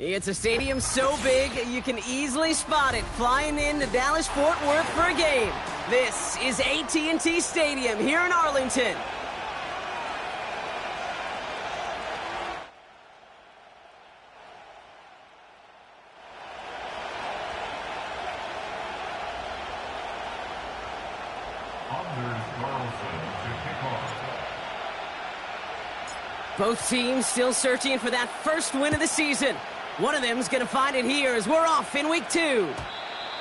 It's a stadium so big, you can easily spot it flying into Dallas-Fort Worth for a game. This is AT&T Stadium here in Arlington. Both teams still searching for that first win of the season. One of them is going to find it here as we're off in week 2.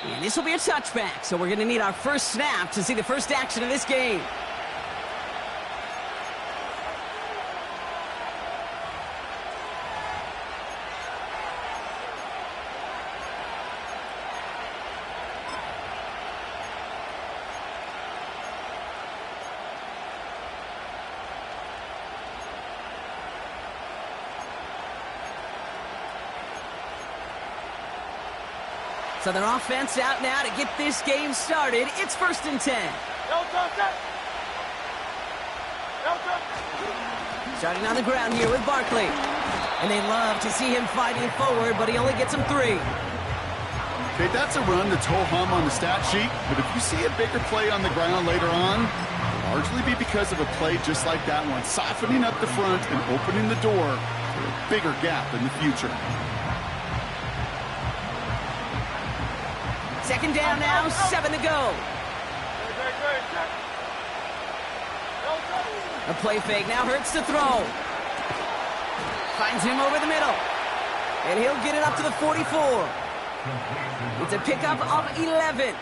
And this will be a touchback, so we're going to need our first snap to see the first action of this game. So their offense out now to get this game started. It's 1st and 10. Starting on the ground here with Barkley. And they love to see him fighting forward, but he only gets them 3. Okay, that's a run that's ho-hum on the stat sheet, but if you see a bigger play on the ground later on, it'll largely be because of a play just like that one, softening up the front and opening the door for a bigger gap in the future. 2nd down now, 7 to go. A play fake now hurts to throw. Finds him over the middle. And he'll get it up to the 44. It's a pickup of 11.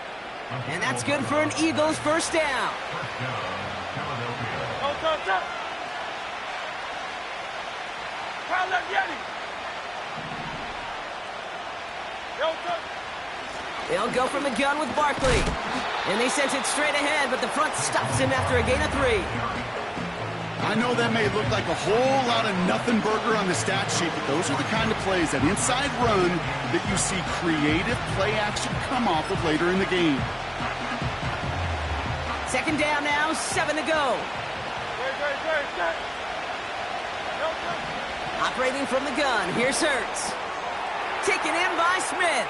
And that's good for an Eagles first down. They'll go from the gun with Barkley. And they sent it straight ahead, but the front stops him after a gain of 3. I know that may look like a whole lot of nothing burger on the stat sheet, but those are the kind of plays, that inside run, that you see creative play action come off of later in the game. 2nd down now, 7 to go. Operating from the gun, here's Hurts. Taken in by Smith.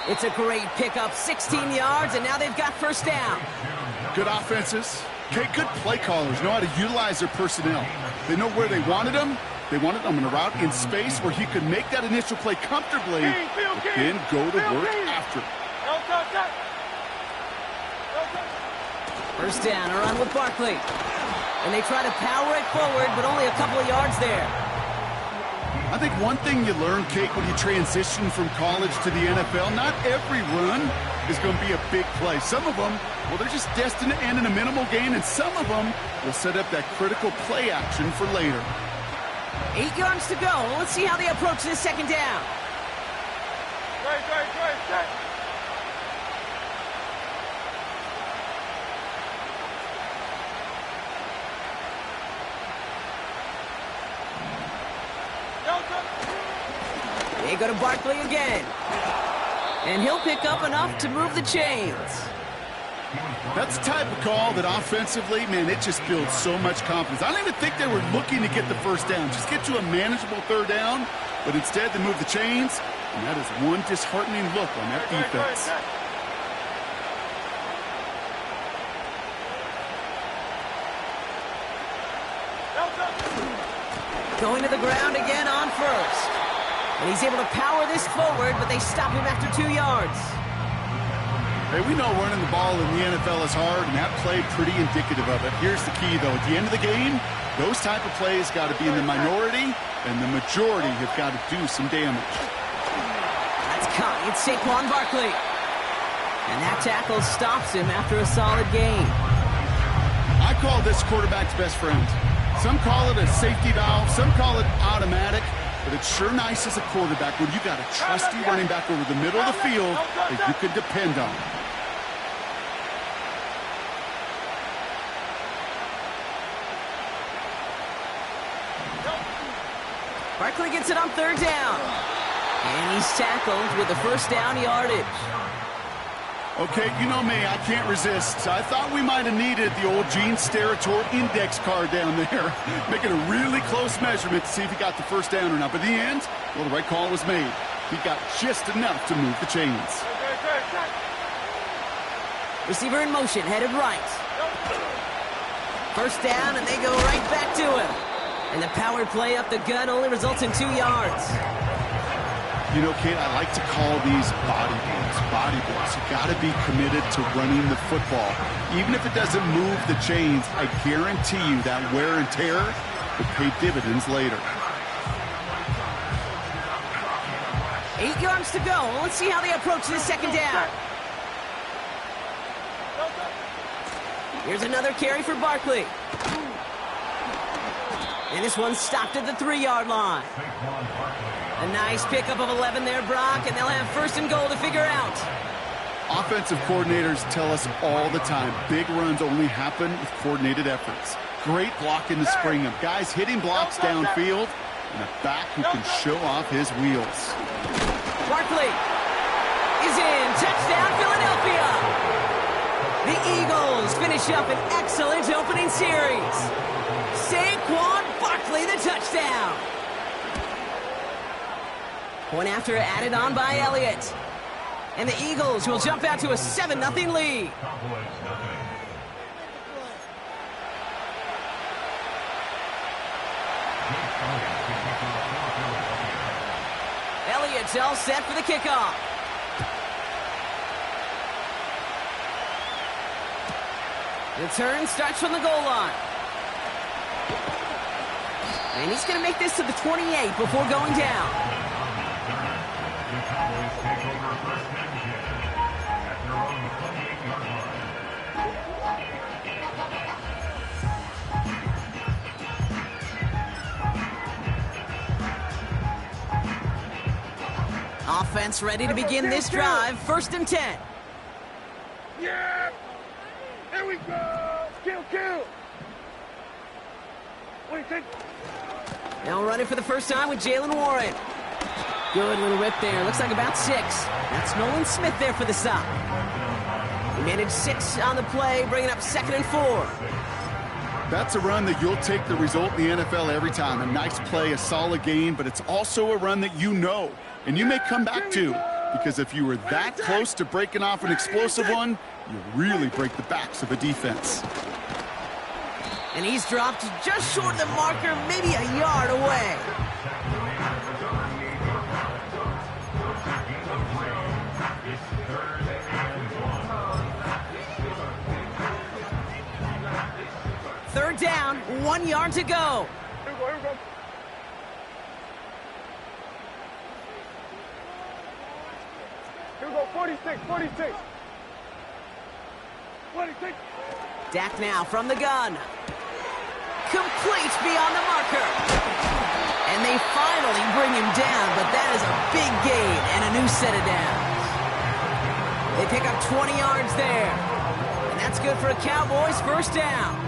It's a great pickup, 16 yards, and now they've got first down. Good offenses. Okay, good play callers know how to utilize their personnel. They know where they wanted them. They wanted them in a route in space where he could make that initial play comfortably, but then go to work after. First down, a run with Barkley. And they try to power it forward, but only a couple of yards there. I think one thing you learn, Kate, when you transition from college to the NFL, not every run is going to be a big play. Some of them, well, they're just destined to end in a minimal gain, and some of them will set up that critical play action for later. 8 yards to go. Let's see how they approach this 2nd down. They go to Barkley again. And he'll pick up enough to move the chains. That's the type of call that offensively, man, it just builds so much confidence. I don't even think they were looking to get the first down. Just get to a manageable 3rd down. But instead, they move the chains. And that is one disheartening look on that defense. Going to the ground again on first. And he's able to power this forward, but they stop him after 2 yards. Hey, we know running the ball in the NFL is hard, and that play pretty indicative of it. Here's the key, though. At the end of the game, those type of plays got to be in the minority, and the majority have got to do some damage. That's caught. It's Saquon Barkley. And that tackle stops him after a solid gain. I call this quarterback's best friend. Some call it a safety valve, some call it automatic. But it's sure nice as a quarterback when you got a trusty running back over the middle of the field that you can depend on. Barkley gets it on 3rd down. And he's tackled with the first down yardage. Okay, you know me, I can't resist. I thought we might have needed the old Gene Steratore index card down there, making a really close measurement to see if he got the first down or not. But in the end, well, the right call was made. He got just enough to move the chains. Receiver in motion, headed right. First down, and they go right back to him. And the power play up the gut only results in 2 yards. You know, Kate, I like to call these body blows. Body blows. You got to be committed to running the football. Even if it doesn't move the chains, I guarantee you that wear and tear will pay dividends later. 8 yards to go. Let's see how they approach this second down. Here's another carry for Barkley. And this one's stopped at the 3-yard line. A nice pickup of 11 there, Brock, and they'll have first and goal to figure out. Offensive coordinators tell us all the time, big runs only happen with coordinated efforts. Great blocking to spring them. Guys hitting blocks downfield, and a back who can show off his wheels. Barkley is in. Touchdown, Philadelphia. The Eagles finish up an excellent opening series. Saquon Barkley, the touchdown. Point after added on by Elliott. And the Eagles will jump out to a 7-0 lead. Elliott's all set for the kickoff. The turn starts from the goal line. And he's going to make this to the 28 before going down. Offense ready to begin this drive. First and 10. Yeah! Here we go! Kill! What do you think? Now running for the first time with Jalen Warren. Good little rip there. Looks like about 6. That's Nolan Smith there for the stop. He managed 6 on the play, bringing up 2nd and 4. That's a run that you'll take the result in the NFL every time. A nice play, a solid game, but it's also a run that you know, and you may come back to, because if you were that close to breaking off an explosive one, you really break the backs of a defense. And he's dropped just short of the marker, maybe a yard away. Third down, 1 yard to go. Here we go. Here we go, 46. Dak now from the gun. Complete beyond the marker. And they finally bring him down, but that is a big gain and a new set of downs. They pick up 20 yards there. And that's good for a Cowboys first down.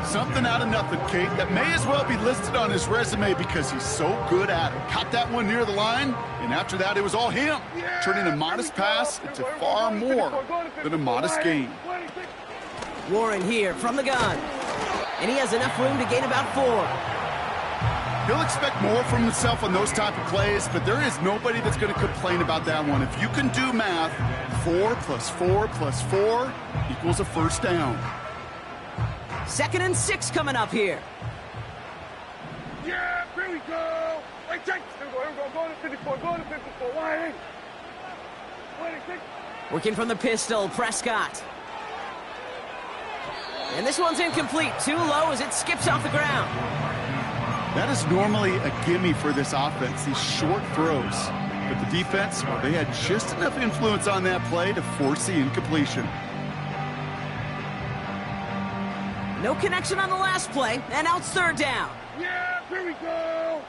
Something out of nothing, Kate, that may as well be listed on his resume because he's so good at it. Caught that one near the line, and after that, it was all him. Turning a modest pass into far more than a modest gain. Warren here from the gun. And he has enough room to gain about 4. He'll expect more from himself on those type of plays, but there is nobody that's going to complain about that one. If you can do math, 4 + 4 + 4 equals a first down. 2nd and 6 coming up here. Yeah, here we go. Wait, check. Here we go. Go to 54. Why? Working from the pistol, Prescott. And this one's incomplete. Too low as it skips off the ground. That is normally a gimme for this offense, these short throws. But the defense, well, they had just enough influence on that play to force the incompletion. No connection on the last play, and now it's third down. Yeah, here we go.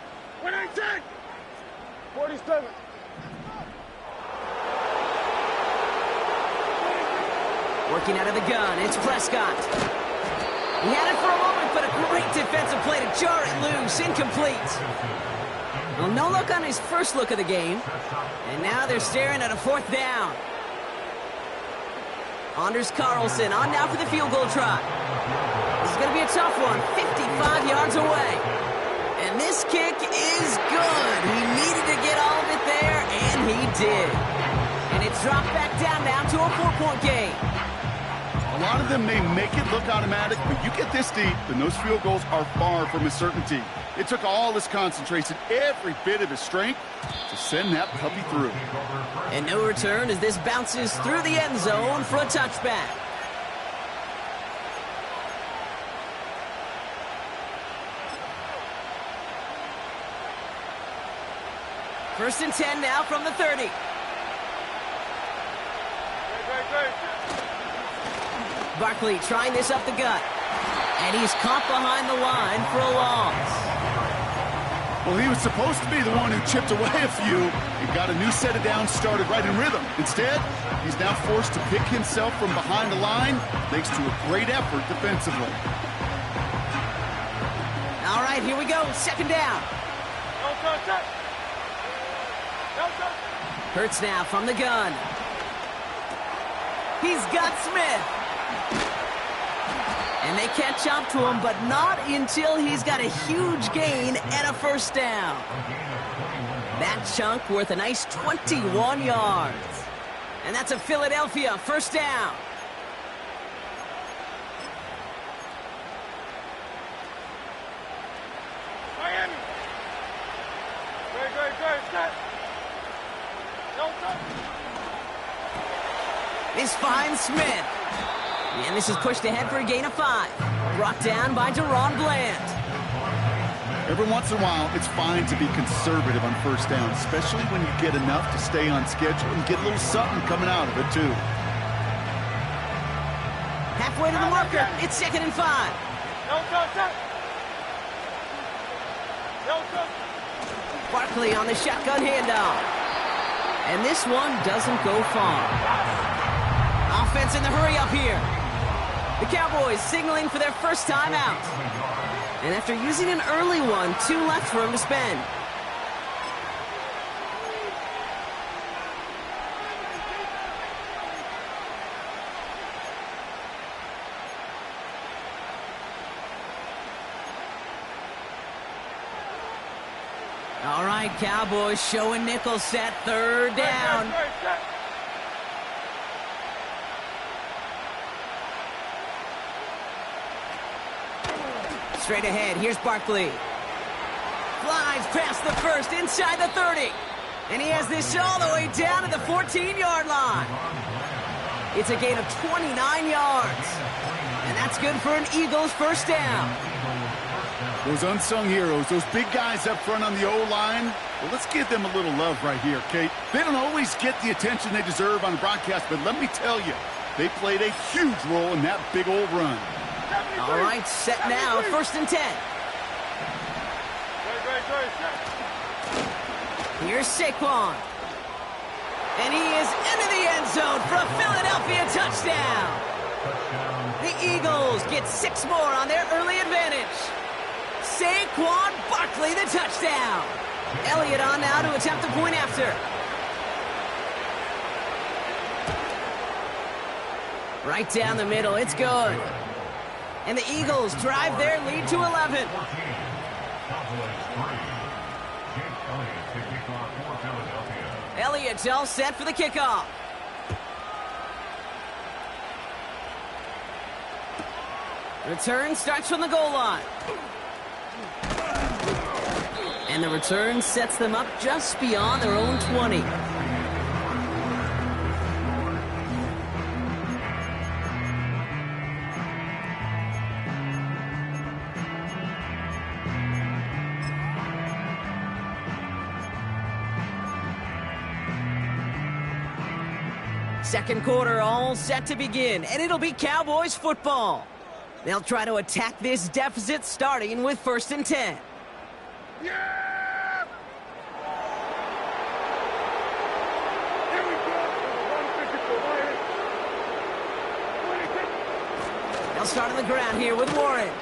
47. Working out of the gun, it's Prescott. He had it for a moment, but a great defensive play to jar it loose, incomplete. Well, no luck on his first look of the game, and now they're staring at a 4th down. Anders Carlson on now for the field goal try. This is going to be a tough one, 55 yards away. And this kick is good. He needed to get all of it there, and he did. And it's dropped back down now to a 4-point game. A lot of them may make it look automatic, but you get this deep, and those field goals are far from a certainty. It took all his concentration, every bit of his strength, to send that puppy through. And no return as this bounces through the end zone for a touchback. First and 10 now from the 30. Barkley trying this up the gut. And he's caught behind the line for a loss. Well, he was supposed to be the one who chipped away a few and got a new set of downs started right in rhythm. Instead, he's now forced to pick himself from behind the line thanks to a great effort defensively. All right, here we go. Second down. Hurts now from the gun. He's got Smith. And they catch up to him, but not until he's got a huge gain and a first down. That chunk worth a nice 21 yards. And that's a Philadelphia first down. Miami. Great. Set. This finds Smith. And this is pushed ahead for a gain of 5. Brought down by Deron Bland. Every once in a while, it's fine to be conservative on first down, especially when you get enough to stay on schedule and get a little something coming out of it, too. Halfway to the marker, it's second and 5. Barkley on the shotgun handoff. And this one doesn't go far. Offense in the hurry up here. The Cowboys signaling for their first time out. And after using an early one, 2 left for him to spend. All right, Cowboys showing nickel set, third down. Straight ahead, here's Barkley. Flies past the first, inside the 30. And he has this all the way down to the 14-yard line. It's a gain of 29 yards. And that's good for an Eagles first down. Those unsung heroes, those big guys up front on the O-line, well, let's give them a little love right here, Kate. They don't always get the attention they deserve on the broadcast, but let me tell you, they played a huge role in that big old run. All right, set now, first and 10. Here's Saquon. And he is into the end zone for a Philadelphia touchdown. The Eagles get 6 more on their early advantage. Saquon Barkley, the touchdown. Elliott on now to attempt the point after. Right down the middle, it's good. And the Eagles drive their lead to 11. Elliott's all set for the kickoff. Return starts from the goal line. And the return sets them up just beyond their own 20. Second quarter all set to begin, and it'll be Cowboys football. They'll try to attack this deficit starting with first and 10. Yeah! Here we go. 154. They'll start on the ground here with Warren.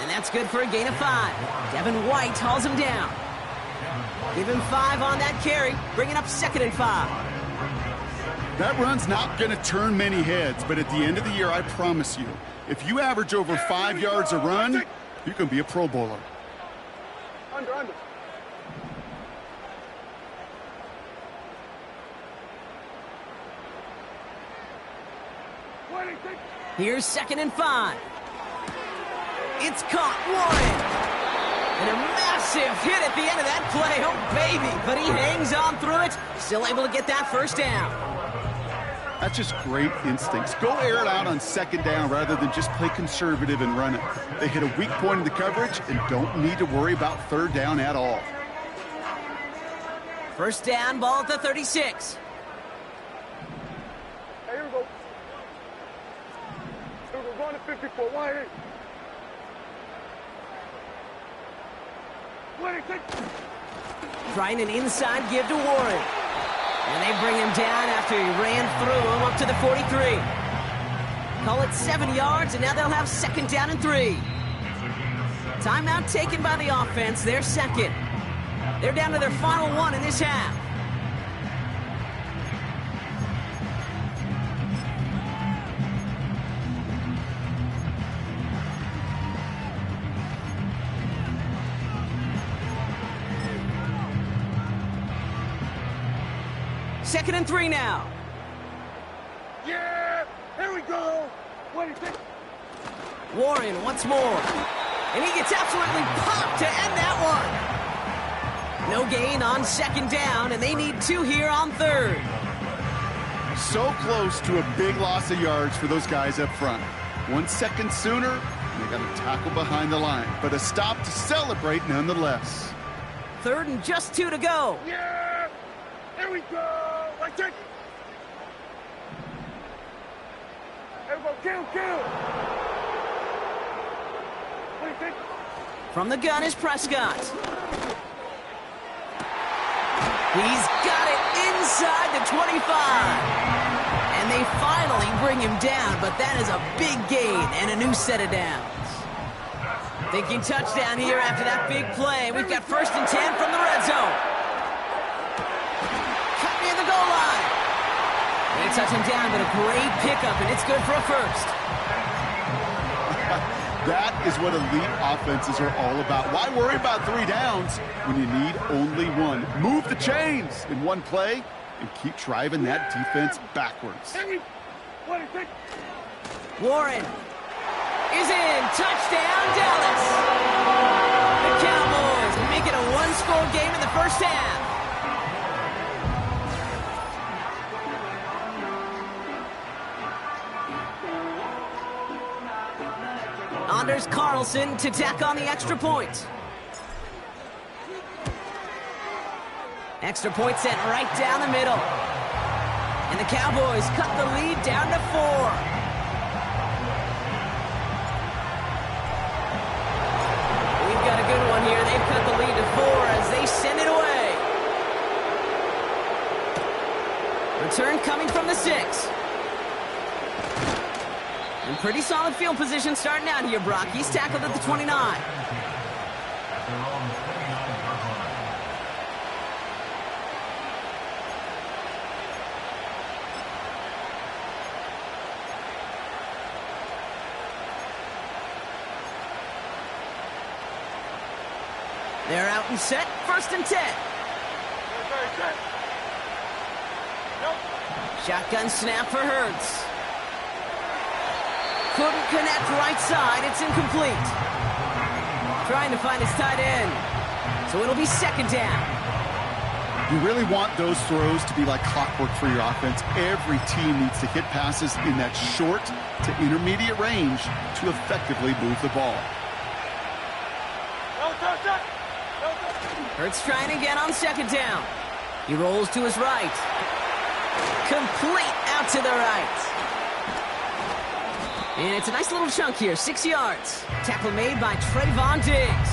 And that's good for a gain of 5. Devin White hauls him down. Give him 5 on that carry, bringing up second and 5. That run's not going to turn many heads, but at the end of the year, I promise you, if you average over 5 yards a run, you can be a Pro Bowler. Under. Here's 2nd and 5. It's caught. Warren. And a massive hit at the end of that play. Oh, baby. But he hangs on through it. Still able to get that first down. That's just great instincts. Go air it out on 2nd down rather than just play conservative and run it. They hit a weak point in the coverage and don't need to worry about 3rd down at all. First down, ball at the 36. Hey, here we go. We're going to 54. Why? Trying an inside give to Warren. And they bring him down after he ran through him up to the 43. Call it 7 yards, and now they'll have 2nd down and 3. Timeout taken by the offense. They're 2nd. They're down to their final 1 in this half. Second and 3 now. Yeah! Here we go! What do you think? Warren once more. And he gets absolutely popped to end that one. No gain on 2nd down, and they need 2 here on 3rd. So close to a big loss of yards for those guys up front. 1 second sooner, and they got a tackle behind the line. But a stop to celebrate nonetheless. 3rd and just 2 to go. Yeah! Here we go! Right there! Here we go, kill! What do you think? From the gun is Prescott. He's got it inside the 25. And they finally bring him down, but that is a big gain and a new set of downs. Thinking touchdown here after that big play. We've got 1st and 10 from the red zone. Cut near the goal line. They touch him down, but a great pickup, and it's good for a 1st. That is what elite offenses are all about. Why worry about 3 downs when you need only 1? Move the chains in 1 play and keep driving that defense backwards. What do you think? Warren is in. Touchdown, Dallas. The Cowboys make it a 1-score game in the first half. Anders Carlson to tack on the extra point. Extra point sent right down the middle. And the Cowboys cut the lead down to 4. We've got a good one here. They've cut the lead to 4 as they send it away. Return coming from the 6. And pretty solid field position starting out here, Brock. He's tackled at the 29. They're out and set. 1st and 10. Shotgun snap for Hurts. Couldn't connect right side. It's incomplete. Trying to find his tight end. So it'll be 2nd down. You really want those throws to be like clockwork for your offense. Every team needs to hit passes in that short to intermediate range to effectively move the ball. Hurts trying again on 2nd down. He rolls to his right. Complete out to the right. And it's a nice little chunk here, 6 yards. Tackle made by Trayvon Diggs.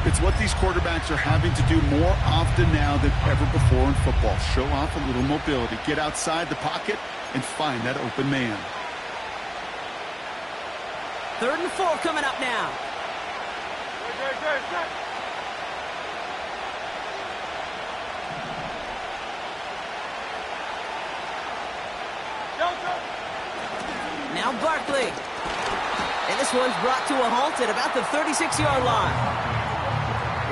It's what these quarterbacks are having to do more often now than ever before in football. Show off a little mobility, get outside the pocket, and find that open man. 3rd and 4 coming up now. Now Barkley. And this one's brought to a halt at about the 36-yard line.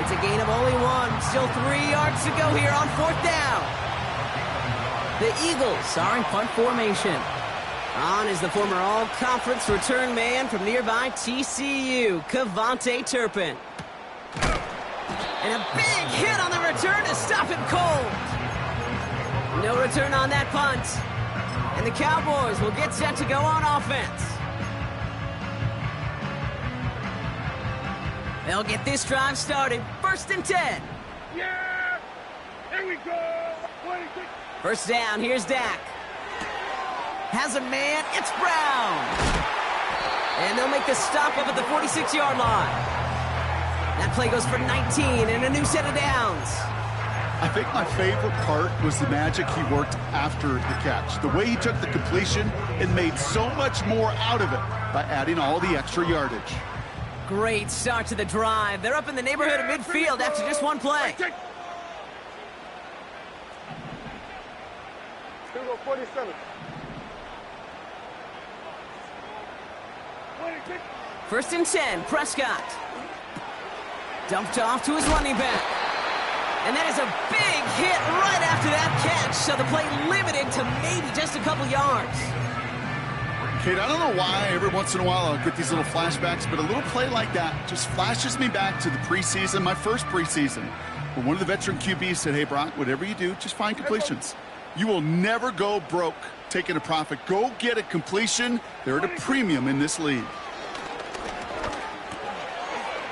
It's a gain of only one. Still 3 yards to go here on 4th down. The Eagles are in punt formation. On is the former all-conference return man from nearby TCU, Kavontae Turpin. And a big hit on the return to stop him cold. No return on that punt. And the Cowboys will get set to go on offense. They'll get this drive started. 1st and 10. Yeah! Here we go! 26. 1st down, here's Dak. Has a man, it's Brown. And they'll make the stop up at the 46-yard line. That play goes for 19 and a new set of downs. I think my favorite part was the magic he worked after the catch. The way he took the completion and made so much more out of it by adding all the extra yardage. Great start to the drive. They're up in the neighborhood of midfield after just one play. Here we go, 47. 26. 1st and 10, Prescott. Dumped off to his running back. And that is a big hit right after that catch, so the play limited to maybe just a couple yards. Kate, I don't know why every once in a while I'll get these little flashbacks, but a little play like that just flashes me back to the preseason, my first preseason, where one of the veteran QBs said, hey, Brock, whatever you do, just find completions. You will never go broke taking a profit. Go get a completion. They're at a premium in this league.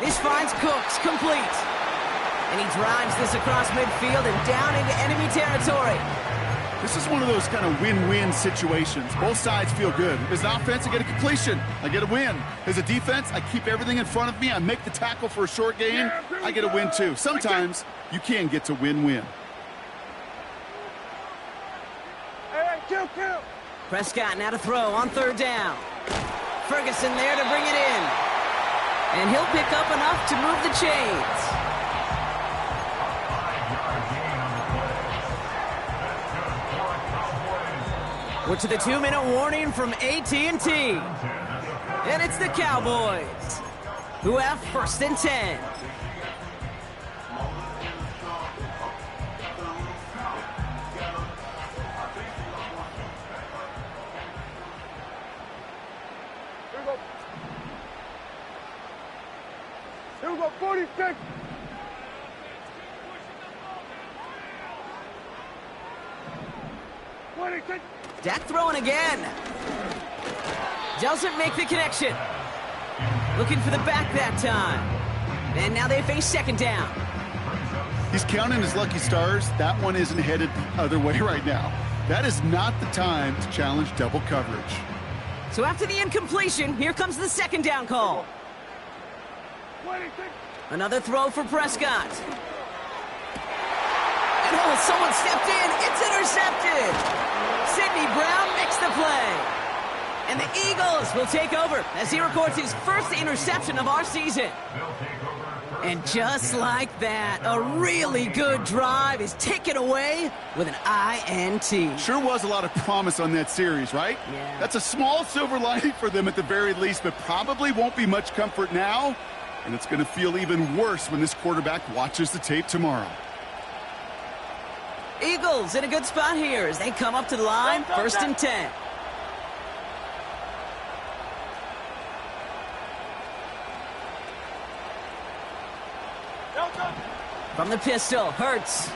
This finds Cooks complete. And he drives this across midfield and down into enemy territory. This is one of those kind of win-win situations. Both sides feel good. As an offense, I get a completion. I get a win. As a defense, I keep everything in front of me. I make the tackle for a short gain. I get a win, too. Sometimes you can get to win-win. Hey, kill. Prescott now to throw on 3rd down. Ferguson there to bring it in. And he'll pick up enough to move the chains. We're to the 2-minute warning from AT&T. And it's the Cowboys, who have 1st and 10. Here we go, 46. Dak throwing again. Doesn't make the connection. Looking for the back that time. And now they face 2nd down. He's counting his lucky stars. That one isn't headed the other way right now. That is not the time to challenge double coverage. So after the incompletion, here comes the 2nd down call. 26. Another throw for Prescott. And oh, someone stepped in. It's intercepted. Sidney Brown makes the play. And the Eagles will take over as he records his 1st interception of our season. And just like that, a really good drive is taken away with an INT. Sure was a lot of promise on that series, right? Yeah. That's a small silver lining for them at the very least, but probably won't be much comfort now. And it's going to feel even worse when this quarterback watches the tape tomorrow. Eagles in a good spot here as they come up to the line, 1st and 10. From the pistol, Hurts.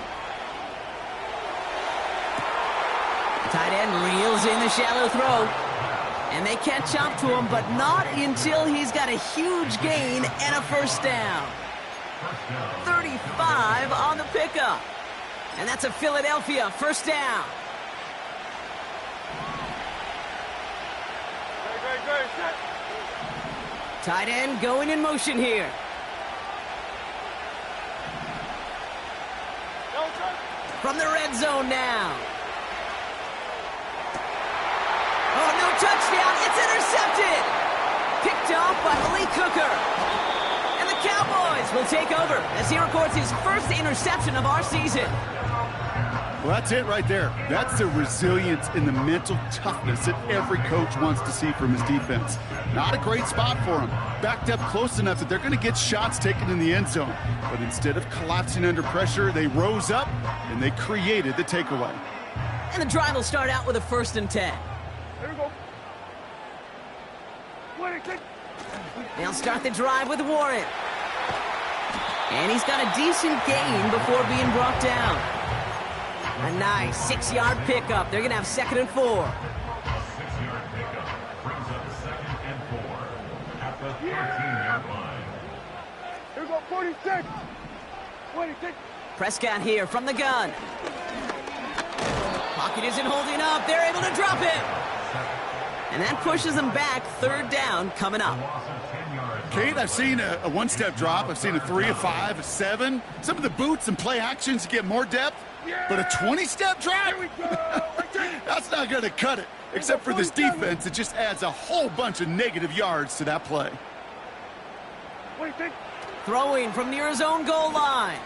Tight end reels in the shallow throw. And they catch up to him, but not until he's got a huge gain and a 1st down. 35 on the pickup. And that's a Philadelphia 1st down. Great. Set. Tight end going in motion here. From the red zone now. Oh, no touchdown. It's intercepted. Picked off by Malik Hooker. And the Cowboys will take over as he records his 1st interception of our season. Well, that's it right there. That's the resilience and the mental toughness that every coach wants to see from his defense. Not a great spot for him. Backed up close enough that they're going to get shots taken in the end zone. But instead of collapsing under pressure, they rose up and they created the takeaway. And the drive will start out with a 1st and 10. Here we go. 26. They'll start the drive with Warren. And he's got a decent gain before being brought down. A nice 6-yard pickup. They're going to have 2nd and 4. 6-yard pickup brings up 2nd and 4 at the 13-yard line. Here we go, 46. 26. Prescott here from the gun. Pocket isn't holding up. They're able to drop him. And that pushes them back. 3rd down coming up. Kate, I've seen a one-step drop. I've seen a 3, a 5, a 7. Some of the boots and play actions get more depth. But a 20-step drop? That's not going to cut it. Except for this defense, it just adds a whole bunch of negative yards to that play. Throwing from near his own goal line.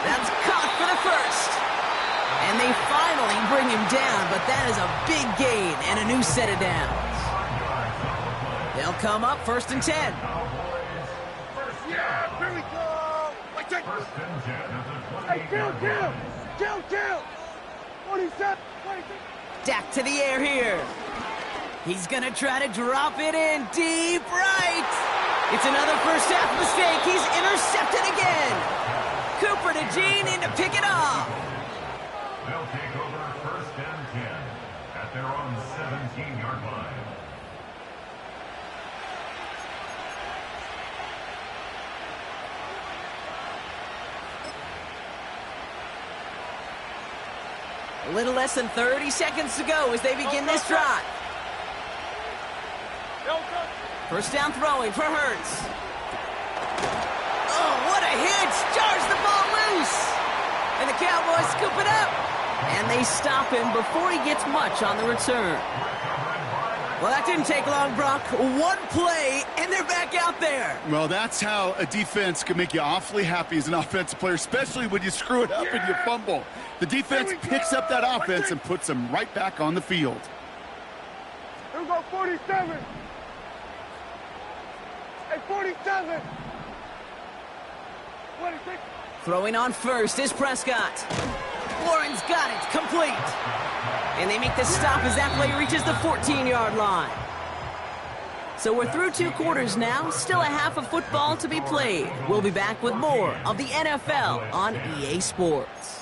That's caught for the 1st. And they finally bring him down, but that is a big gain and a new set of downs. They'll come up 1st and 10. Yeah, here we go. First and 10 at the 28. Hey, kill. 27, 26. Dak to the air here. He's going to try to drop it in deep right. It's another first half mistake. He's intercepted again. Cooper to Gene in to pick it off. They'll take over 1st and 10 at their own 17-yard line. A little less than 30 seconds to go as they begin this drive. First down throwing for Hurts. Oh, what a hit! Jars the ball loose! And the Cowboys scoop it up. And they stop him before he gets much on the return. Well, that didn't take long, Brock. One play, and they're back out there. Well, that's how a defense can make you awfully happy as an offensive player, especially when you screw it up and you fumble. The defense picks up that offense and puts them right back on the field. Here we go, 47. Hey, 47. 26. Throwing on first is Prescott. Warren's got it, complete. And they make the stop as that play reaches the 14-yard line. So we're through 2 quarters now, still a half of football to be played. We'll be back with more of the NFL on EA Sports.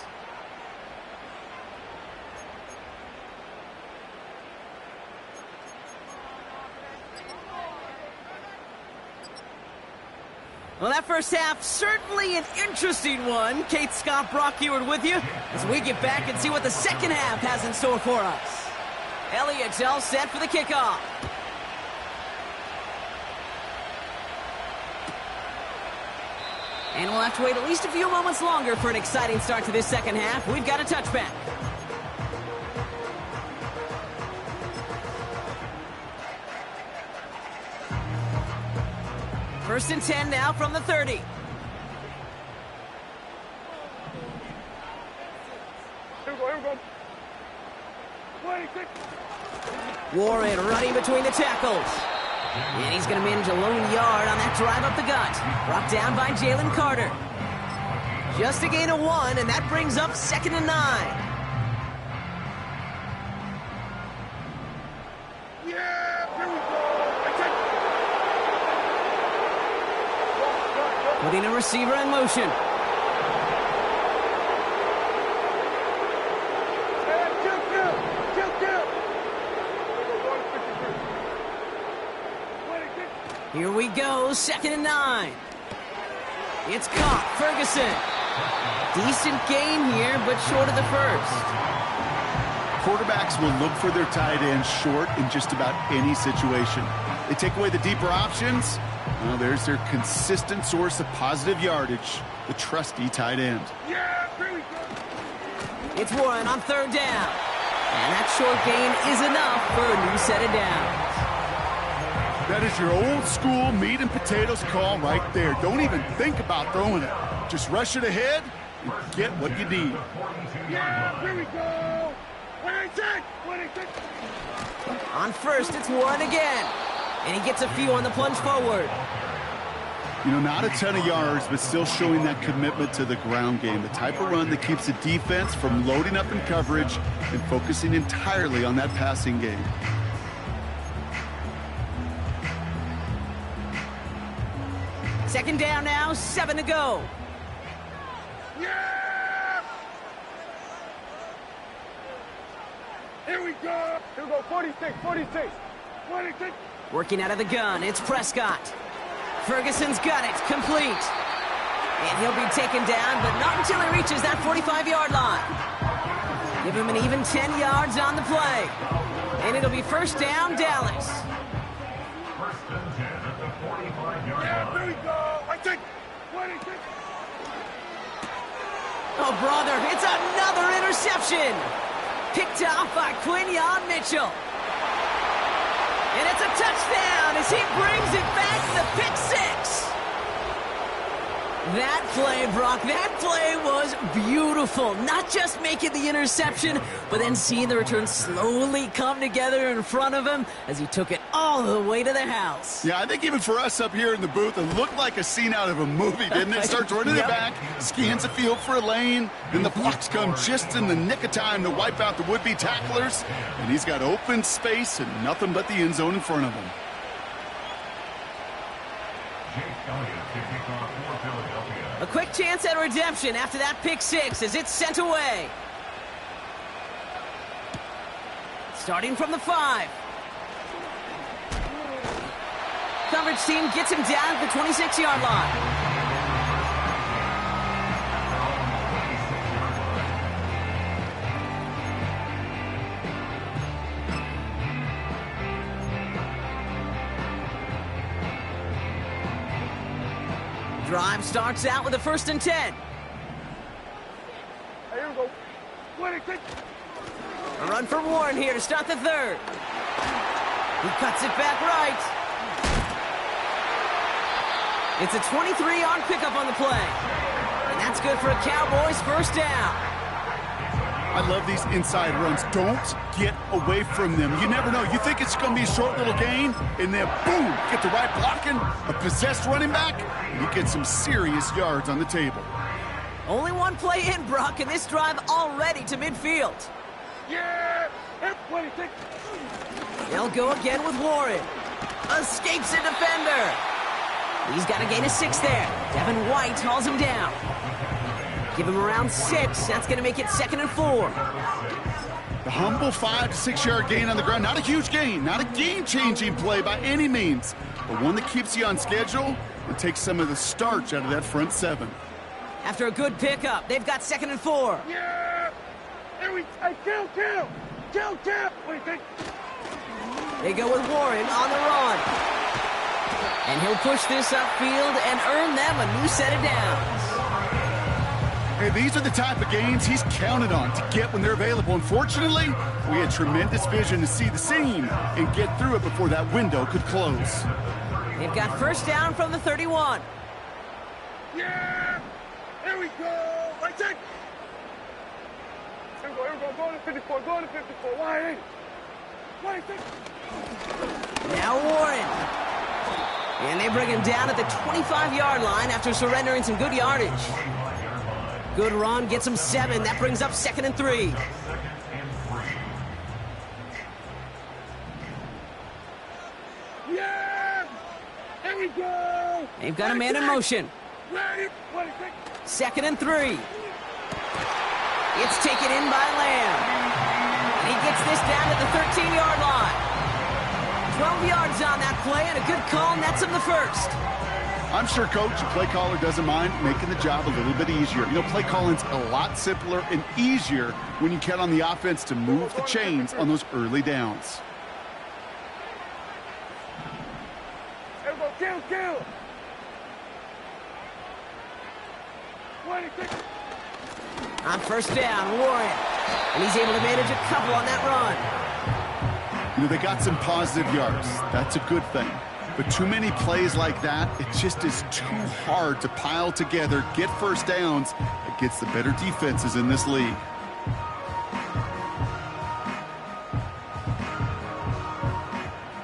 Well, that first half, certainly an interesting one. Kate, Scott, Brock Ewart with you as we get back and see what the second half has in store for us. Elliott's all set for the kickoff. And we'll have to wait at least a few moments longer for an exciting start to this second half. We've got a touchback. First and 10 now from the 30. Here we go. 26. Warren running between the tackles. And he's going to manage a lone yard on that drive up the gut. Brought down by Jalen Carter. Just a gain of 1, and that brings up 2nd and 9. Yeah, here we go. Putting a receiver in motion. Here we go, 2nd and 9. It's caught, Ferguson. Decent gain here, but short of the first. Quarterbacks will look for their tight end short in just about any situation. They take away the deeper options. Well, there's their consistent source of positive yardage, the trusty tight end. Yeah, here we go. It's Warren on 3rd down. And that short gain is enough for a new set of downs. That is your old school meat and potatoes call right there. Don't even think about throwing it. Just rush it ahead and get what you need. Yeah, here we go. 26, 26. On first, it's Warren again. And he gets a few on the plunge forward. You know, not a ton of yards, but still showing that commitment to the ground game. The type of run that keeps the defense from loading up in coverage and focusing entirely on that passing game. Second down now, 7 to go. Yeah! Here we go. Here we go. 46, 46, 46. Working out of the gun, it's Prescott. Ferguson's got it, complete. And he'll be taken down, but not until he reaches that 45-yard line. Give him an even 10 yards on the play. And it'll be first down, Dallas. First and 10 at the 45-yard Yeah, line. here we go. I take 26. Oh, brother, it's another interception. Picked off by Quinyon Mitchell. And it's a touchdown as he brings it back, the pick six. That play, Brock, that play was beautiful. Not just making the interception, but then seeing the return slowly come together in front of him as he took it all the way to the house. Yeah, I think even for us up here in the booth, it looked like a scene out of a movie, didn't it? Starts running it back, scans the field for a lane, then the blocks come just in the nick of time to wipe out the would-be tacklers, and he's got open space and nothing but the end zone in front of him. A quick chance at redemption after that pick six as it's sent away. Starting from the 5. Coverage team gets him down at the 26-yard line. Drive starts out with a first and 10. Hey, here we go. 26. A run for Warren here to start the third. He cuts it back right. It's a 23-yard pickup on the play. And that's good for a Cowboys first down. I love these inside runs. Don't get away from them. You never know. You think it's going to be a short little gain, and then boom, get the right blocking, a possessed running back, and you get some serious yards on the table. Only one play in, Brock, and this drive already to midfield. Yeah! 26. They'll go again with Warren. Escapes a defender. He's got a gain of 6 there. Devin White hauls him down. Give him around 6. That's going to make it 2nd and 4. The humble 5 to 6 yard gain on the ground. Not a huge gain, not a game-changing play by any means, but one that keeps you on schedule and takes some of the starch out of that front 7. After a good pickup, they've got 2nd and 4. Yeah! Here we go. Kill! 26. They go with Warren on the run. And he'll push this upfield and earn them a new set of downs. Hey, these are the type of gains he's counted on to get when they're available. Unfortunately, we had tremendous vision to see the seam and get through it before that window could close. They've got first down from the 31. Yeah! Here we go. I take. Here we go. Go to 54. Go to 54. Why? 26. Now Warren. And they bring him down at the 25-yard line after surrendering some good yardage. Good run, gets him 7. That brings up 2nd and 3. Yeah! Here we go! They've got a man in motion. Ready? 26. 2nd and 3. It's taken in by Lamb. And he gets this down to the 13-yard line. 12 yards on that play and a good call nets him the first. I'm sure coach and play caller doesn't mind making the job a little bit easier. You know, play calling's a lot simpler and easier when you count on the offense to move the chains on those early downs. Here we go. Kill! 26. On first down, Warren. And he's able to manage a couple on that run. You know, they got some positive yards. That's a good thing. But too many plays like that, it just is too hard to pile together, get first downs, and against the better defenses in this league.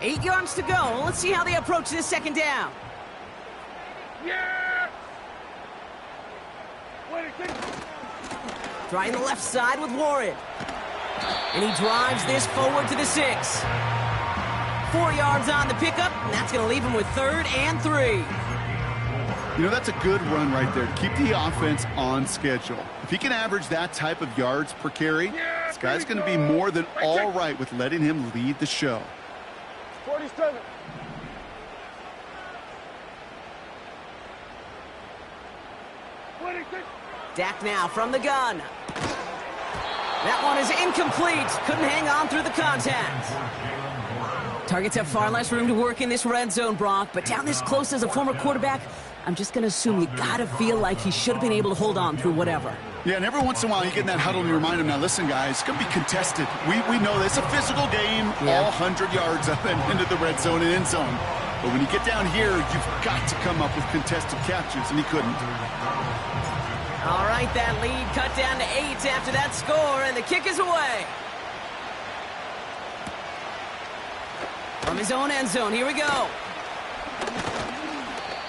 Eight yards to go. Let's see how they approach this second down. Yeah! Trying the left side with Warren. And he drives this forward to the 6. 4 yards on the pickup, and that's going to leave him with 3rd and 3. You know, that's a good run right there to keep the offense on schedule. If he can average that type of yards per carry, this guy's going to be more than all right with letting him lead the show. 47. Dak now from the gun. That one is incomplete. Couldn't hang on through the contact. Targets have far less room to work in this red zone, Brock, but down this close as a former quarterback, I'm just going to assume you got to feel like he should have been able to hold on through whatever. Yeah, and every once in a while you get in that huddle and you remind him, now listen, guys, it's going to be contested. We know this. It's a physical game, all 100 yards up and into the red zone and end zone. But when you get down here, you've got to come up with contested catches, and he couldn't. All right, that lead cut down to 8 after that score, and the kick is away. From his own end zone, here we go.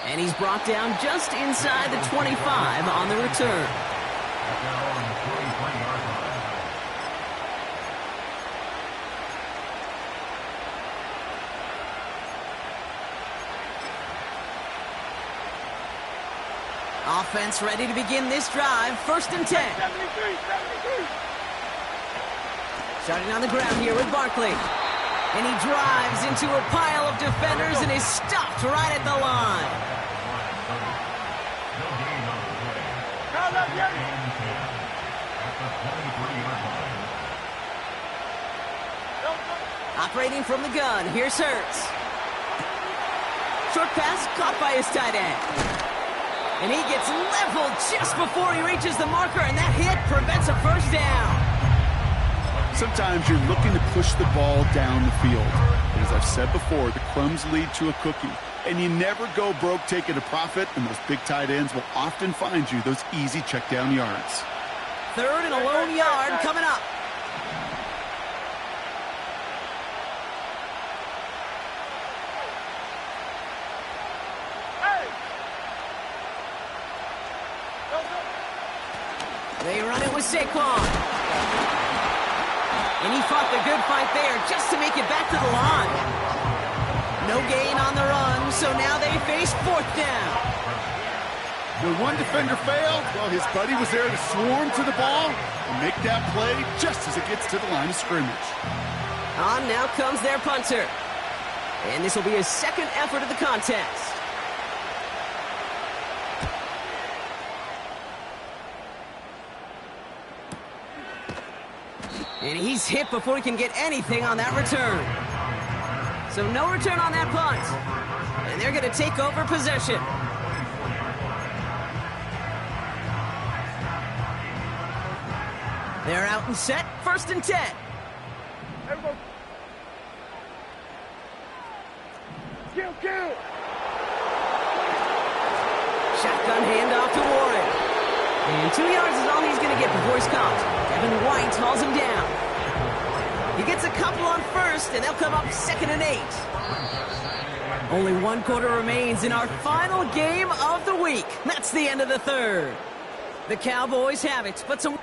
And he's brought down just inside the 25 on the return. Offense ready to begin this drive. 1st and 10. Starting on the ground here with Barkley. And he drives into a pile of defenders and is stopped right at the line. Operating from the gun, here's Hurts. Short pass caught by his tight end. And he gets leveled just before he reaches the marker, and that hit prevents a first down. Sometimes you're looking to push the ball down the field. But as I've said before, the crumbs lead to a cookie. And you never go broke taking a profit, and those big tight ends will often find you those easy check down yards. 3rd and a lone yard coming up. They run it with Saquon. And he fought the good fight there just to make it back to the line. No gain on the run, so now they face 4th down. The one defender failed. Well, his buddy was there to swarm to the ball and make that play just as it gets to the line of scrimmage. On now comes their punter. And this will be his 2nd effort of the contest. And he's hit before he can get anything on that return. So no return on that punt. And they're going to take over possession. They're out and set. 1st and 10. Kill. Shotgun handoff to Warren. And 2 yards is all he's going to get before he's caught. Devin White hauls him down. He gets a couple on 1st, and they'll come up 2nd and 8. Only 1 quarter remains in our final game of the week. That's the end of the 3rd. The Cowboys have it, but some...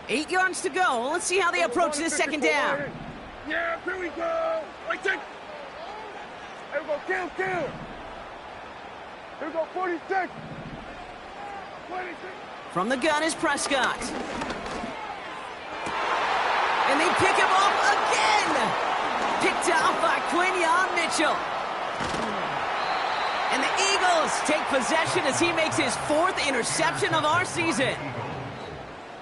Eight yards to go. Let's see how they approach this second down. Yeah, here we go. Wait, check. Here we go, kill. Here we go, 46. 26. From the gun is Prescott. And they pick him off again. Picked off by Quinyon Mitchell. And the Eagles take possession as he makes his 4th interception of our season.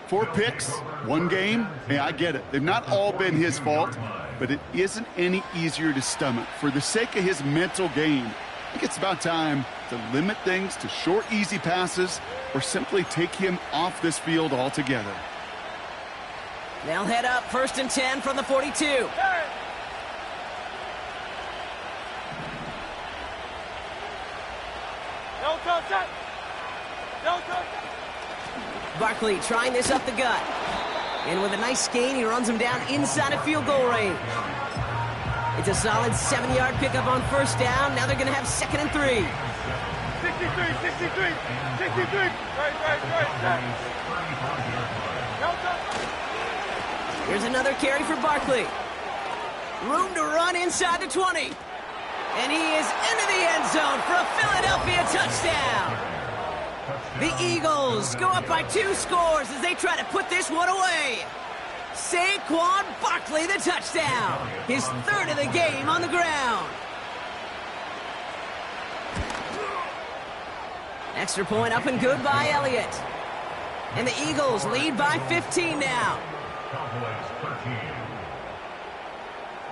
4 picks, 1 game. Hey, I get it. They've not all been his fault, but it isn't any easier to stomach. For the sake of his mental game, I think it's about time to limit things to short, easy passes or simply take him off this field altogether. They'll head up 1st and 10 from the 42. Barkley trying this up the gut. And with a nice gain, he runs him down inside of field goal range. It's a solid 7-yard pickup on 1st down. Now they're going to have 2nd and 3. 63. Right. Here's another carry for Barkley. Room to run inside the 20. And he is into the end zone for a Philadelphia touchdown. The Eagles go up by 2 scores as they try to put this one away. Saquon Barkley, the touchdown. His 3rd of the game on the ground. Extra point up and good by Elliott. And the Eagles lead by 15 now. Cowboys 13.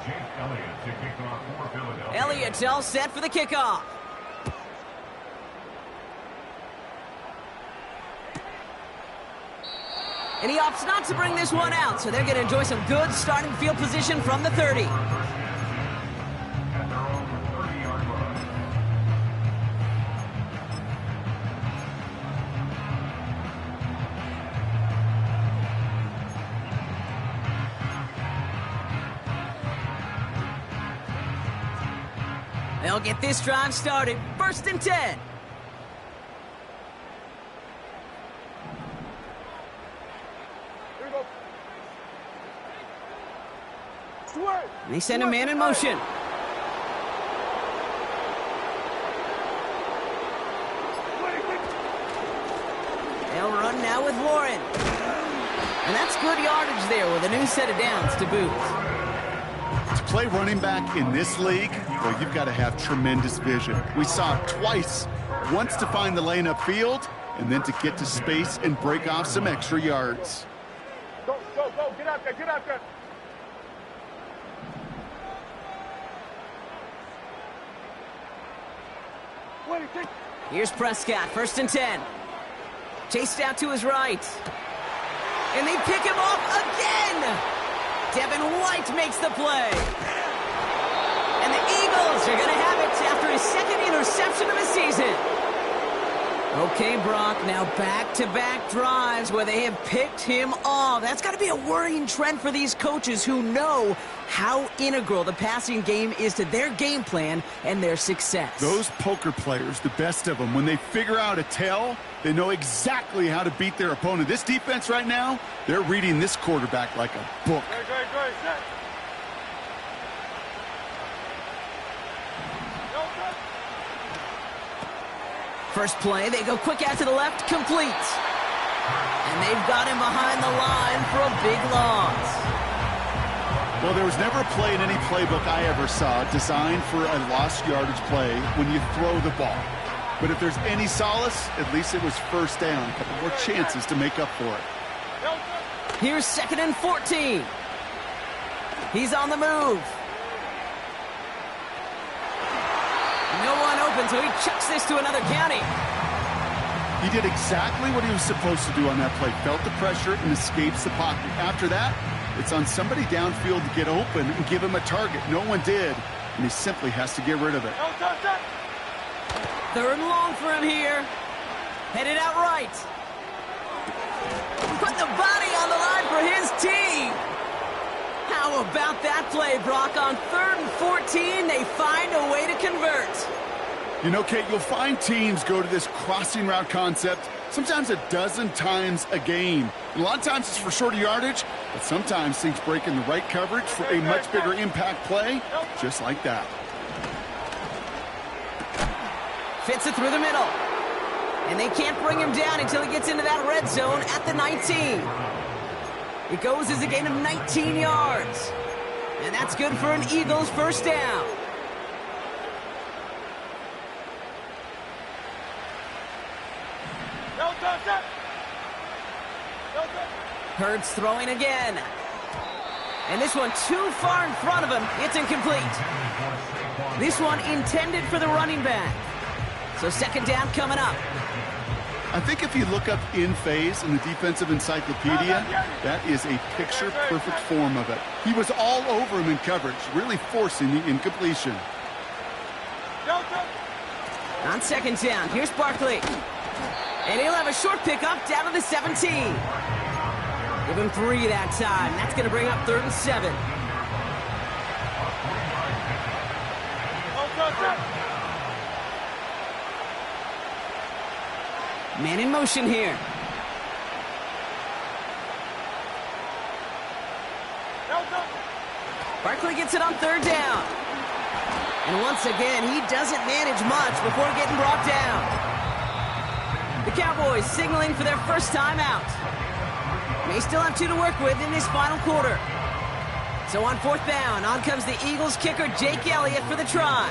Jake Elliott to kick off for Philadelphia. Elliott's all set for the kickoff. And he opts not to bring this one out, so they're going to enjoy some good starting field position from the 30. At their own 30-yard line. They'll get this drive started. 1st and 10. And they send a man in motion. They'll run now with Warren. And that's good yardage there with a new set of downs to boot. To play running back in this league, well, you've got to have tremendous vision. We saw it twice. Once to find the lane upfield, and then to get to space and break off some extra yards. Go. Get out there. Here's Prescott, 1st and 10. Chased out to his right. And they pick him off again. Devin White makes the play. And the Eagles are going to have it after his 2nd interception of the season. Okay, Brock, now back-to-back drives where they have picked him off. That's got to be a worrying trend for these coaches who know how integral the passing game is to their game plan and their success. Those poker players, the best of them, when they figure out a tell, they know exactly how to beat their opponent. This defense right now, they're reading this quarterback like a book. Great, set. First play, they go quick out to the left, complete. And they've got him behind the line for a big loss. Well, there was never a play in any playbook I ever saw designed for a lost yardage play when you throw the ball. But if there's any solace, at least it was 1st down. A couple more chances to make up for it. Here's 2nd and 14. He's on the move. No one open, so he chucks this to another county. He did exactly what he was supposed to do on that play. Felt the pressure and escapes the pocket. After that, it's on somebody downfield to get open and give him a target. No one did, and he simply has to get rid of it. 3rd and long for him here. Headed out right. Put the body on the line for his team. How about that play, Brock? On 3rd and 14, they find a way to convert. You know, Kate, you'll find teams go to this crossing route concept sometimes a dozen times a game. And a lot of times it's for shorter yardage, but sometimes things break in the right coverage for a much bigger impact play, just like that. Fits it through the middle. And they can't bring him down until he gets into that red zone at the 19. It goes as a gain of 19 yards. And that's good for an Eagles 1st down. Hurts throwing again. And this one too far in front of him. It's incomplete. This one intended for the running back. So second down coming up. I think if you look up in phase in the defensive encyclopedia, that is a picture-perfect form of it. He was all over him in coverage, really forcing the incompletion. On second down, here's Barkley. And he'll have a short pickup down to the 17. Give him 3 that time. That's going to bring up 3rd and 7. Man in motion here. Barkley gets it on 3rd down. And once again, he doesn't manage much before getting brought down. The Cowboys signaling for their first time out. May still have 2 to work with in this final quarter. So on 4th down, on comes the Eagles kicker Jake Elliott for the try.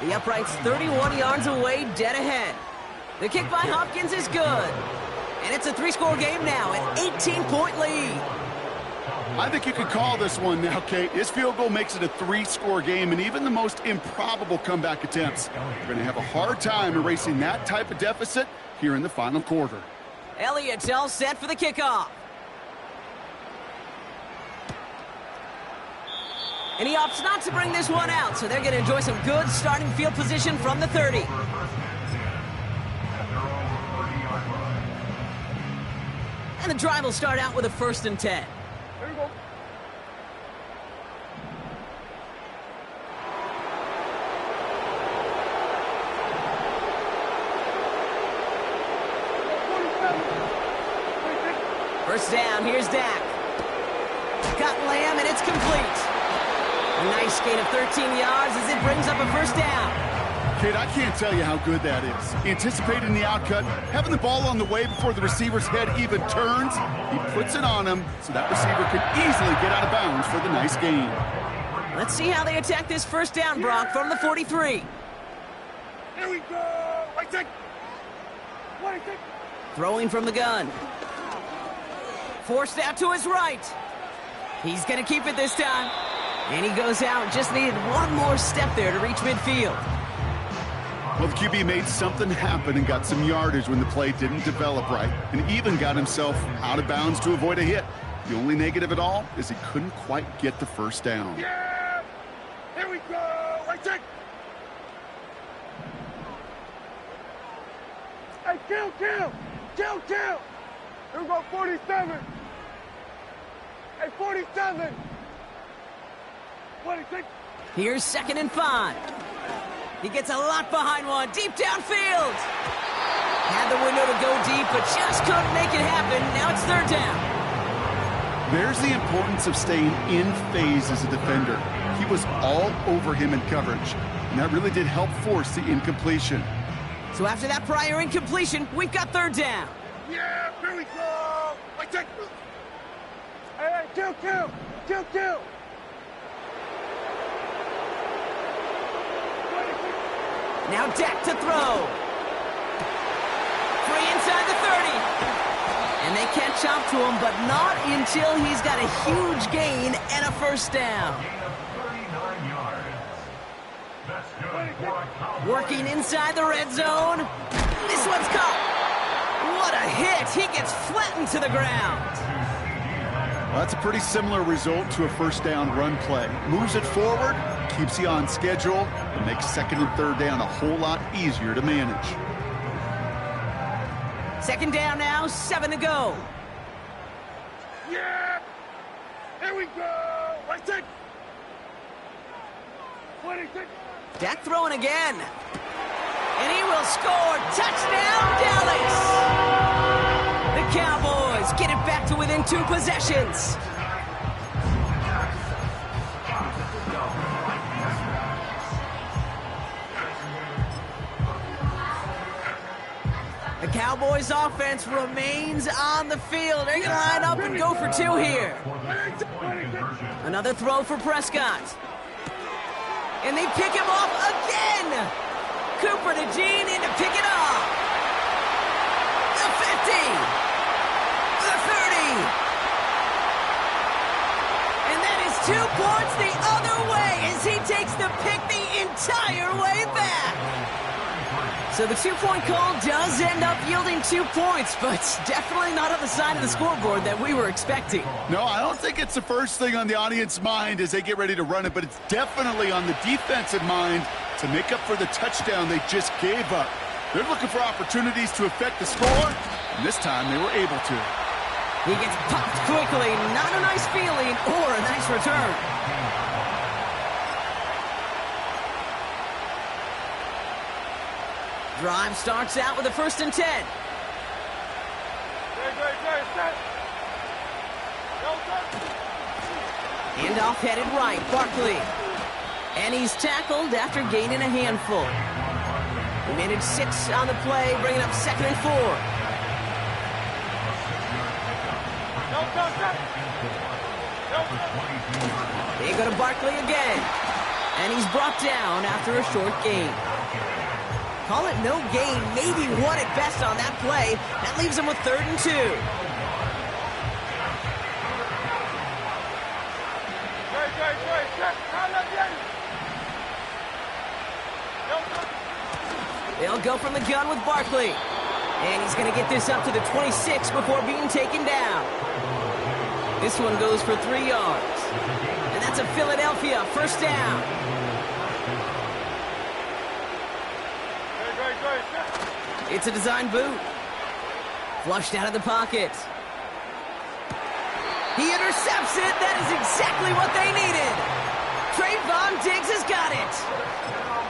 The upright's 31 yards away, dead ahead. The kick by Hopkins is good. And it's a 3-score game now, an 18-point lead. I think you could call this one now, Kate. His field goal makes it a 3-score game, and even the most improbable comeback attempts are going to have a hard time erasing that type of deficit here in the final quarter. Elliott's all set for the kickoff. And he opts not to bring this one out, so they're going to enjoy some good starting field position from the 30. And the drive will start out with a 1st and 10. Here we go. First down, here's Dak. Got Lamb, and it's complete. A nice gain of 13 yards as it brings up a 1st down. Kate, I can't tell you how good that is. Anticipating the outcut, having the ball on the way before the receiver's head even turns, he puts it on him so that receiver could easily get out of bounds for the nice gain. Let's see how they attack this 1st down, Brock, from the 43. Here we go. Right take. Throwing from the gun. Forced out to his right. He's going to keep it this time. And he goes out. Just needed one more step there to reach midfield. Well, the QB made something happen and got some yardage when the play didn't develop right, and even got himself out of bounds to avoid a hit. The only negative at all is he couldn't quite get the 1st down. Yeah! Here we go! Right take! Hey, kill! Here we go, 47! Hey, 47! 26! Here's 2nd and 5. He gets a lot behind one, deep downfield. Had the window to go deep, but just couldn't make it happen. Now it's 3rd down. There's the importance of staying in phase as a defender. He was all over him in coverage, and that really did help force the incompletion. So after that prior incompletion, we've got 3rd down. Yeah, here we go! Right take! Hey, kill! Now Dak to throw. Free inside the 30. And they catch up to him, but not until he's got a huge gain and a 1st down. Working inside the red zone. This one's caught. What a hit. He gets flattened to the ground. Well, that's a pretty similar result to a 1st down run play. Moves it forward, keeps you on schedule, and makes 2nd and 3rd down a whole lot easier to manage. 2nd down now, 7 to go. Yeah! Here we go! Right take! 26! Dak throwing again. And he will score. Touchdown, Dallas! The Cowboys get it back to within 2 possessions. The Cowboys offense remains on the field. They're going to line up and go for 2 here. Another throw for Prescott. And they pick him off again. Cooper to Gene in to pick it off. The 50. The 30. And their way back. So the two-point call does end up yielding 2 points, but definitely not on the side of the scoreboard that we were expecting. No, I don't think it's the first thing on the audience mind as they get ready to run it, but it's definitely on the defensive mind to make up for the touchdown they just gave up. They're looking for opportunities to affect the score, and this time they were able to. He gets popped quickly. Not a nice feeling or a nice return. Drive starts out with a 1st and 10. Handoff headed right, Barkley. And he's tackled after gaining a handful. He managed 6 on the play, bringing up 2nd and 4. They go to Barkley again. And he's brought down after a short gain. Call it no gain, maybe 1 at best on that play. That leaves him with 3rd and 2. They'll go from the gun with Barkley. And he's going to get this up to the 26 before being taken down. This one goes for 3 yards. And that's a Philadelphia 1st down. It's a design boot. Flushed out of the pocket. He intercepts it. That is exactly what they needed. Trayvon Diggs has got it.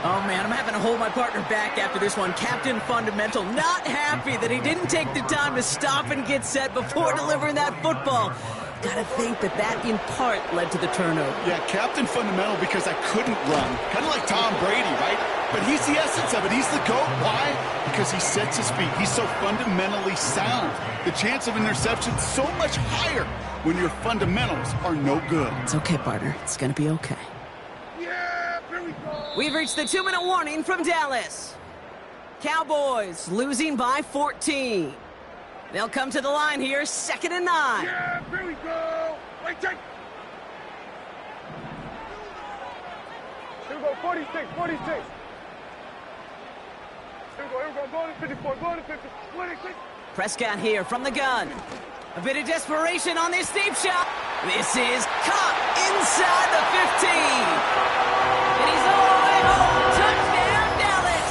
Oh, man, I'm having to hold my partner back after this one. Captain Fundamental not happy that he didn't take the time to stop and get set before delivering that football. Gotta think that in part led to the turnover. Yeah, Captain Fundamental because I couldn't run. Kind of like Tom Brady, right? But he's the essence of it. He's the GOAT. Why? Because he sets his feet. He's so fundamentally sound. The chance of interception is so much higher when your fundamentals are no good. It's okay, partner. It's gonna be okay. Yeah, here we go. We've reached the 2-minute warning from Dallas. Cowboys losing by 14. They'll come to the line here, 2nd and 9. Yeah, here we go. Wait, check. Here we go, 46, 46. Here we go, go to 54, go to 50, 26. Prescott here from the gun. A bit of desperation on this deep shot. This is caught inside the 15. And he's all the way home. Touchdown, Dallas.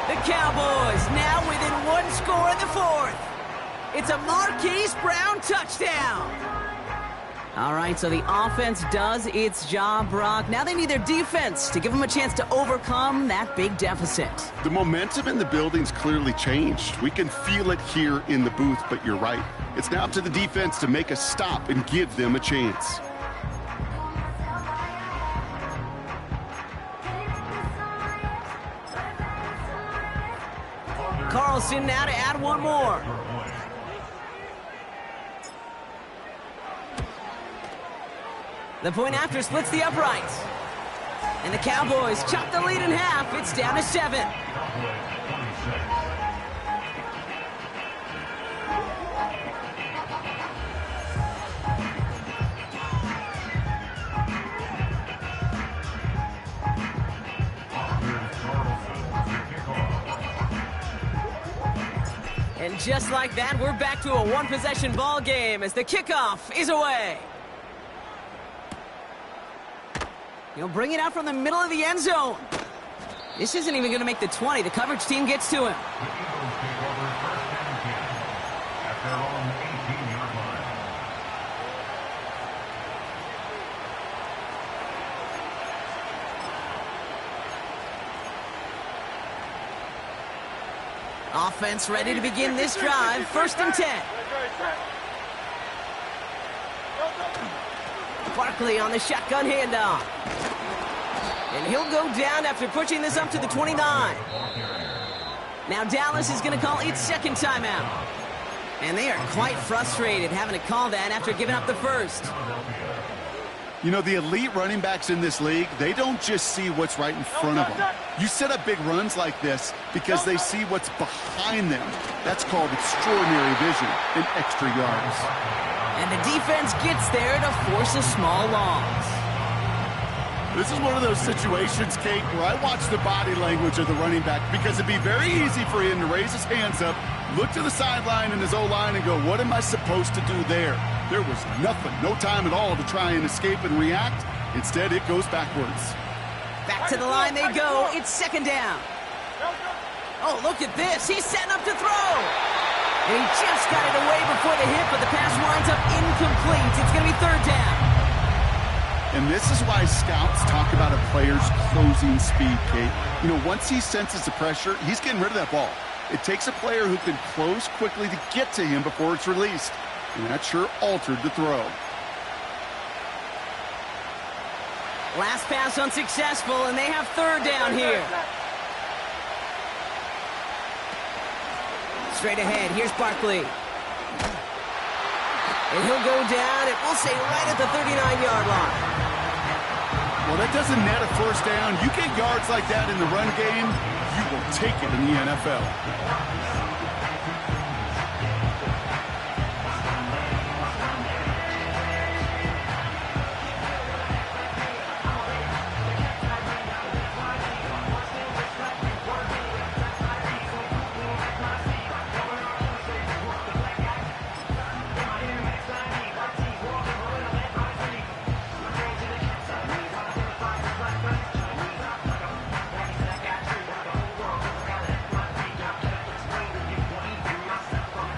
The Cowboys now within 1 score in the 4th. It's a Marquise Brown touchdown. All right, so the offense does its job, Brock. Now they need their defense to give them a chance to overcome that big deficit. The momentum in the building's clearly changed. We can feel it here in the booth, but you're right. It's now up to the defense to make a stop and give them a chance. Carlson now to add 1 more. The point after splits the uprights. And the Cowboys chop the lead in half. It's down to 7. And just like that, we're back to a 1-possession ball game as the kickoff is away. He'll bring it out from the middle of the end zone. This isn't even going to make the 20. The coverage team gets to him. Offense ready to begin this drive. 1st and 10. Barkley on the shotgun handoff. And he'll go down after pushing this up to the 29. Now Dallas is going to call its 2nd timeout. And they are quite frustrated having to call that after giving up the 1st. You know, the elite running backs in this league, they don't just see what's right in front of them. You set up big runs like this because they see what's behind them. That's called extraordinary vision and extra yards. And the defense gets there to force a small loss. This is one of those situations, Kate, where I watch the body language of the running back because it'd be very easy for him to raise his hands up, look to the sideline in his O-line and go, what am I supposed to do there? There was nothing, no time at all to try and escape and react. Instead, it goes backwards. Back to the line they go. It's second down. Oh, look at this. He's setting up to throw. And he just got it away before the hit, but the pass winds up incomplete. It's going to be third down. And this is why scouts talk about a player's closing speed, Kate. You know, once he senses the pressure, he's getting rid of that ball. It takes a player who can close quickly to get to him before it's released. And that sure altered the throw. Last pass unsuccessful, and they have third down here. Straight ahead, here's Barkley. And he'll go down, and we'll say right at the 39-yard line. Well, that doesn't net a first down. You get yards like that in the run game, you will take it in the NFL.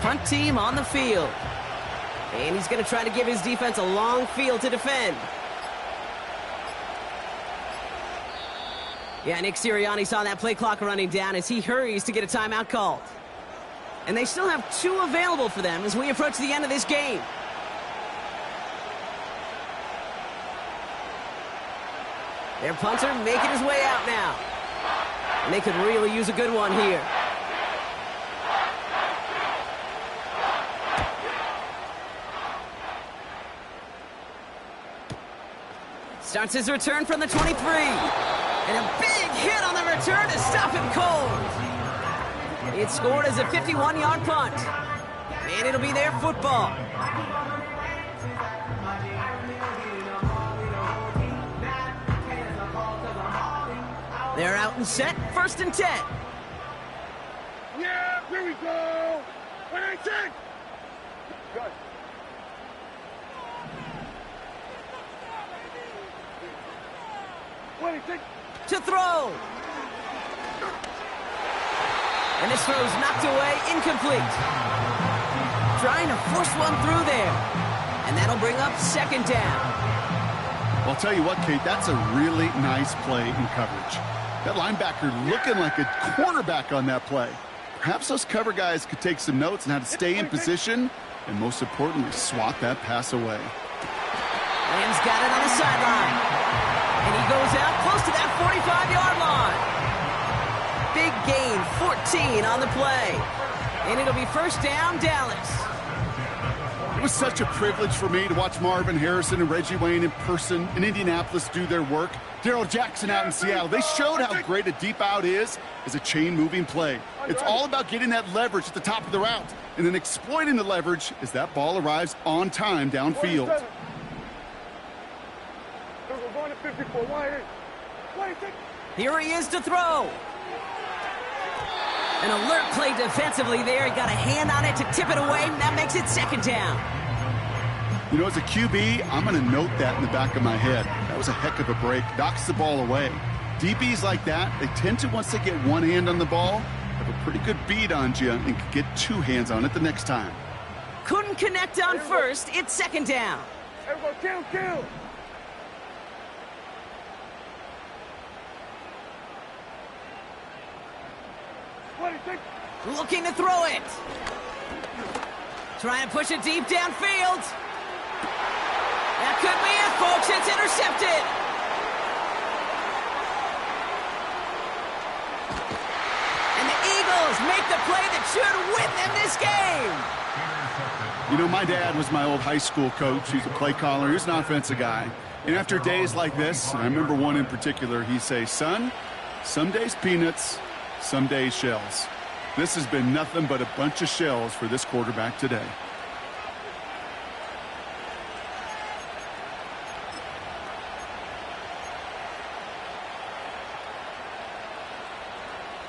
Punt team on the field. And he's going to try to give his defense a long field to defend. Yeah, Nick Sirianni saw that play clock running down as he hurries to get a timeout called. And they still have 2 available for them as we approach the end of this game. Their punter making his way out now. And they could really use a good one here. Starts his return from the 23. And a big hit on the return to stop him cold. It's scored as a 51-yard punt. And it'll be their football. They're out and set, 1st and 10. Yeah, here we go. 1-8-10. Good. To throw. And this throw's knocked away, incomplete. Trying to force one through there. And that'll bring up 2nd down. Well, I'll tell you what, Kate, that's a really nice play in coverage. That linebacker looking like a cornerback on that play. Perhaps those cover guys could take some notes on how to stay in position and, most importantly, swat that pass away. Lamb's got it on the sideline. And he goes out close to that 45-yard line. Big gain, 14 on the play. And it'll be 1st down, Dallas. It was such a privilege for me to watch Marvin Harrison and Reggie Wayne in person in Indianapolis do their work. Darrell Jackson out in Seattle. They showed how great a deep out is as a chain-moving play. It's all about getting that leverage at the top of the route and then exploiting the leverage as that ball arrives on time downfield. Here he is to throw. An alert play defensively there. He got a hand on it to tip it away, and that makes it 2nd down. You know, as a QB, I'm going to note that in the back of my head. That was a heck of a break. Knocks the ball away. DBs like that, they tend to, once they get one hand on the ball, have a pretty good beat on you and can get 2 hands on it the next time. Couldn't connect on first. It's 2nd down. Everybody kill. Looking to throw it. Trying to push it deep downfield. That could be it, folks. It's intercepted. And the Eagles make the play that should win them this game. You know, my dad was my old high school coach. He's a play caller. He was an offensive guy. And after days like this, and I remember one in particular, he'd say, son, some days peanuts, some days shells. This has been nothing but a bunch of shells for this quarterback today.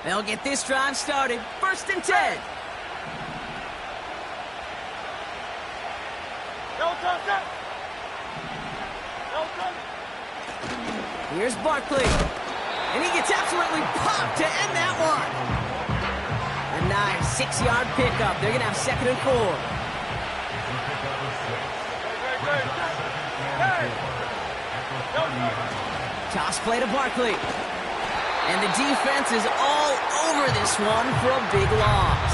They'll get this drive started. 1st and 10. Here's Barkley. And he gets absolutely popped to end that one. A nice 6-yard pickup. They're going to have 2nd and 4. Toss play to Barkley. And the defense is all over this one for a big loss.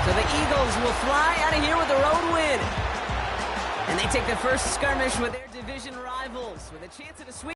So the Eagles will fly out of here with a road win. And they take the first skirmish with their division rivals with a chance at a sweep.